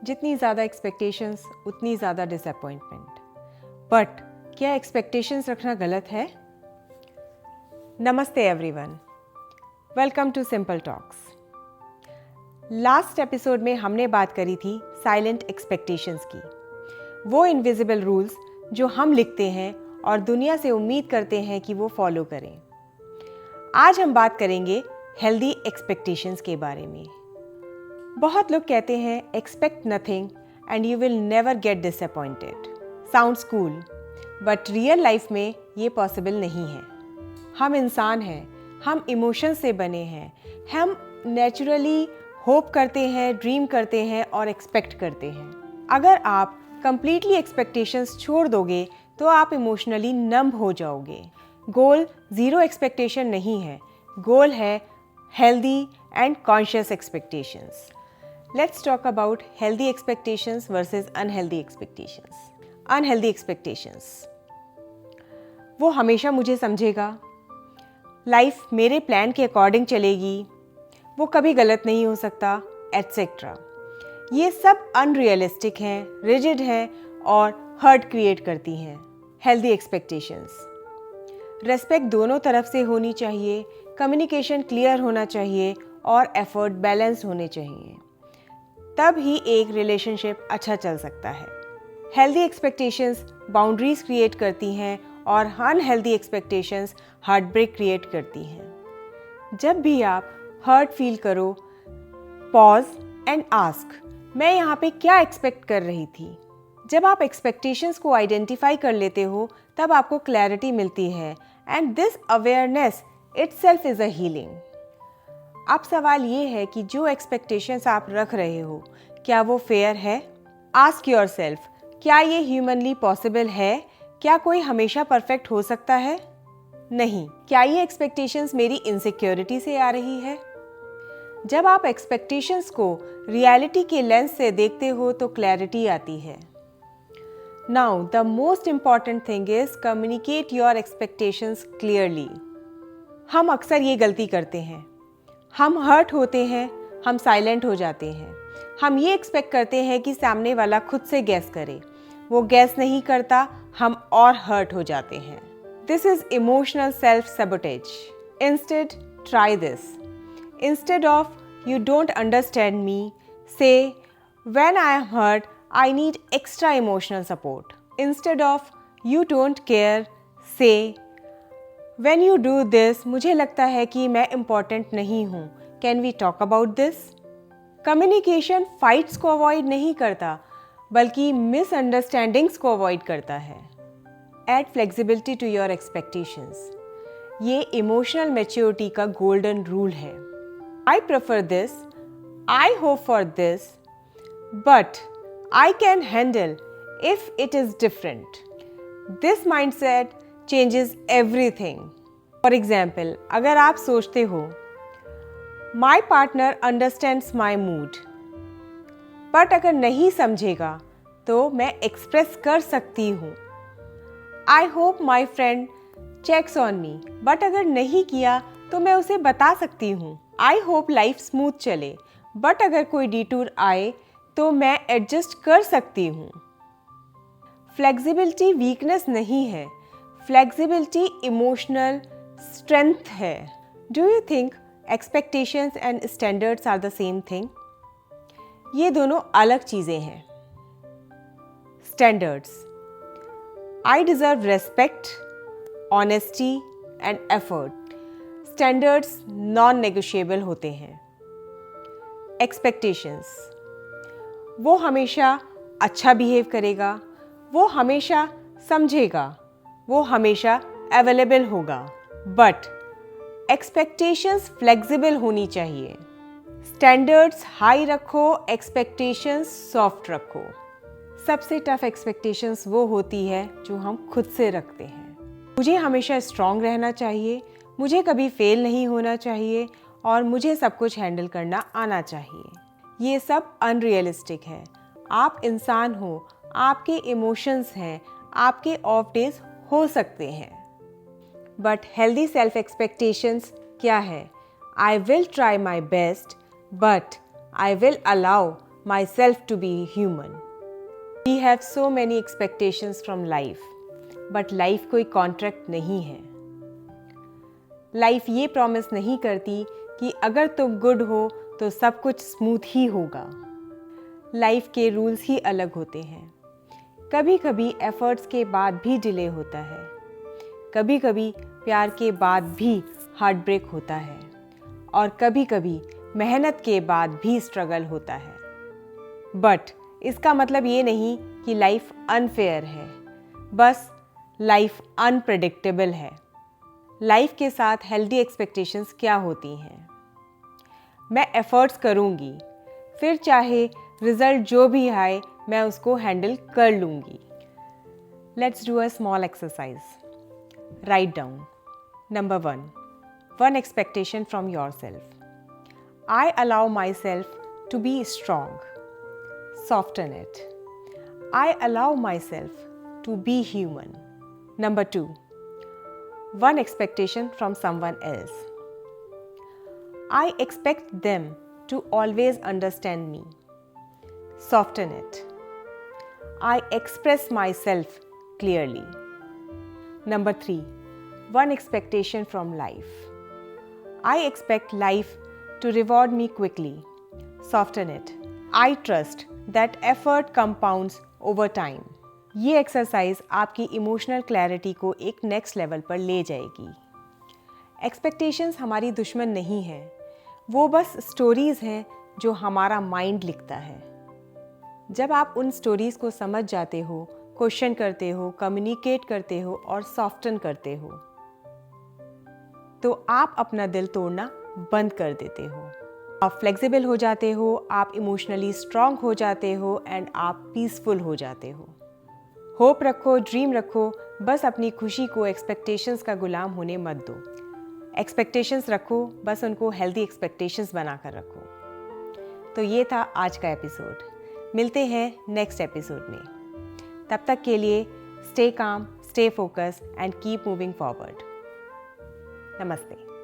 जितनी ज़्यादा एक्सपेक्टेशंस उतनी ज़्यादा डिसअपॉइंटमेंट। बट क्या एक्सपेक्टेशंस रखना गलत है? नमस्ते everyone, welcome to simple talks. Last episode में हमने बात करी थी साइलेंट एक्सपेक्टेशंस की, वो इनविजिबल रूल्स जो हम लिखते हैं और दुनिया से उम्मीद करते हैं कि वो फॉलो करें। आज हम बात करेंगे हेल्दी एक्सपेक्टेशंस के बारे में। बहुत लोग कहते हैं expect nothing and you will never get disappointed. Sounds cool, but real life में ये पॉसिबल नहीं है। हम इंसान हैं, हम इमोशंस से बने हैं, हम नेचुरली होप करते हैं, ड्रीम करते हैं और एक्सपेक्ट करते हैं। अगर आप कंप्लीटली एक्सपेक्टेशंस छोड़ दोगे तो आप इमोशनली नंब हो जाओगे। गोल ज़ीरो एक्सपेक्टेशन नहीं है, गोल है healthy and conscious expectations. Let's talk about healthy expectations versus unhealthy expectations. Unhealthy expectations. वो हमेशा मुझे समझेगा, लाइफ मेरे प्लान के अकॉर्डिंग चलेगी, वो कभी गलत नहीं हो सकता, एटसेट्रा। ये सब अनरियलिस्टिक हैं, रिजिड हैं और हर्ट क्रिएट करती हैं। हेल्दी एक्सपेक्टेशंस, रेस्पेक्ट दोनों तरफ से होनी चाहिए, कम्युनिकेशन क्लियर होना चाहिए और एफर्ट बैलेंस होने चाहिए, तब ही एक रिलेशनशिप अच्छा चल सकता है। हेल्दी एक्सपेक्टेशंस बाउंड्रीज क्रिएट करती हैं और unhealthy expectations heart break create करती हैं। जब भी आप हर्ट फील करो, पॉज एंड आस्क, मैं यहाँ पे क्या एक्सपेक्ट कर रही थी। जब आप एक्सपेक्टेशंस को आइडेंटिफाई कर लेते हो तब आपको क्लैरिटी मिलती है and this awareness itself is a healing. अब सवाल ये है कि जो एक्सपेक्टेशंस आप रख रहे हो क्या वो फेयर है? आस्क योरसेल्फ, क्या ये ह्यूमनली पॉसिबल है? क्या कोई हमेशा परफेक्ट हो सकता है? नहीं। क्या ये एक्सपेक्टेशंस मेरी इनसिक्योरिटी से आ रही है? जब आप एक्सपेक्टेशंस को रियलिटी के लेंस से देखते हो तो क्लैरिटी आती है। Now the most important thing is communicate your expectations clearly. हम अक्सर ये गलती करते हैं, हम हर्ट होते हैं, हम साइलेंट हो जाते हैं। हम ये एक्सपेक्ट करते हैं कि सामने वाला खुद से गैस करे, वो गैस नहीं करता, हम और हर्ट हो जाते हैं। This is emotional self sabotage. Instead try this. Instead of you don't understand me, say when I am hurt I need extra emotional support. Instead of you don't care, say When you do this, मुझे लगता है कि मैं important नहीं हूँ, can we talk about this? Communication fights को avoid नहीं करता बल्कि मिसअंडरस्टैंडिंग्स को अवॉइड करता है। Add flexibility to your expectations. ये इमोशनल मैच्योरिटी का गोल्डन रूल है। I prefer this, I hope for this, but I can handle if it is different. This mindset changes everything. For example, अगर आप सोचते हो My partner understands my mood, but अगर नहीं समझेगा तो मैं एक्सप्रेस कर सकती हूँ I hope my friend checks on me, but अगर नहीं किया तो मैं उसे बता सकती हूँ I hope life स्मूथ चले, बट अगर कोई डिटूर आए तो मैं एडजस्ट कर सकती हूँ। फ्लेक्सिबिलिटी वीकनेस नहीं है, फ्लेक्सिबिलिटी इमोशनल स्ट्रेंथ है। Do you think expectations and standards are the same thing? ये दोनों अलग चीज़ें हैं। Standards, I deserve respect, honesty and effort. Standards non negotiable होते हैं। एक्सपेक्टेशंस, वो हमेशा अच्छा बिहेव करेगा, वो हमेशा समझेगा, वो हमेशा अवेलेबल होगा। बट एक्सपेक्टेशंस फ्लेक्सिबल होनी चाहिए। स्टैंडर्ड्स हाई रखो, एक्सपेक्टेशंस सॉफ्ट रखो। सबसे टफ एक्सपेक्टेशंस वो होती है जो हम खुद से रखते हैं। मुझे हमेशा स्ट्रांग रहना चाहिए, मुझे कभी फेल नहीं होना चाहिए और मुझे सब कुछ हैंडल करना आना चाहिए। ये सब अनरियलिस्टिक है। आप इंसान हो, आपके इमोशंस हैं, आपके ऑफ डेज हो सकते हैं। बट हेल्दी सेल्फ एक्सपेक्टेशंस क्या है? I will try my best, but I will allow myself to be human. We have so many expectations from life, but life कोई कॉन्ट्रैक्ट नहीं है. लाइफ ये प्रॉमिस नहीं करती कि अगर तुम गुड हो तो सब कुछ स्मूथ ही होगा. लाइफ के रूल्स ही अलग होते हैं. कभी कभी एफर्ट्स के बाद भी डिले होता है. कभी कभी प्यार के बाद भी हार्ट ब्रेक होता है. और कभी कभी मेहनत के बाद भी स्ट्रगल होता है. बट इसका मतलब ये नहीं कि लाइफ अनफेयर है. बस लाइफ अनप्रेडिक्टेबल है. लाइफ के साथ हेल्दी एक्सपेक्टेशंस क्या होती हैं? मैं एफर्ट्स करूँगी, फिर चाहे रिजल्ट जो भी आए मैं उसको हैंडल कर लूँगी. Let's do a small exercise. Write down. Number 1, one expectation from yourself. I allow myself to be strong. Soften it. I allow myself to be human. Number 2, one expectation from someone else. I expect them to always understand me. Soften it. I express myself clearly. Number 3, one expectation from life. I expect life to reward me quickly. Soften it. I trust that effort compounds over time. ये exercise आपकी emotional clarity को एक next level पर ले जाएगी. Expectations हमारी दुश्मन नहीं है. वो बस स्टोरीज़ हैं जो हमारा माइंड लिखता है. जब आप उन स्टोरीज़ को समझ जाते हो, क्वेश्चन करते हो, कम्युनिकेट करते हो और सॉफ्टन करते हो, तो आप अपना दिल तोड़ना बंद कर देते हो. आप फ्लेक्सिबल हो जाते हो, आप इमोशनली स्ट्रांग हो जाते हो एंड आप पीसफुल हो जाते हो. होप रखो, ड्रीम रखो, बस अपनी खुशी को एक्सपेक्टेशंस का गुलाम होने मत दो. एक्सपेक्टेशंस रखो, बस उनको हेल्दी एक्सपेक्टेशंस बनाकर रखो. तो ये था आज का एपिसोड. मिलते हैं नेक्स्ट एपिसोड में. तब तक के लिए stay calm, stay focus and keep moving forward. नमस्ते.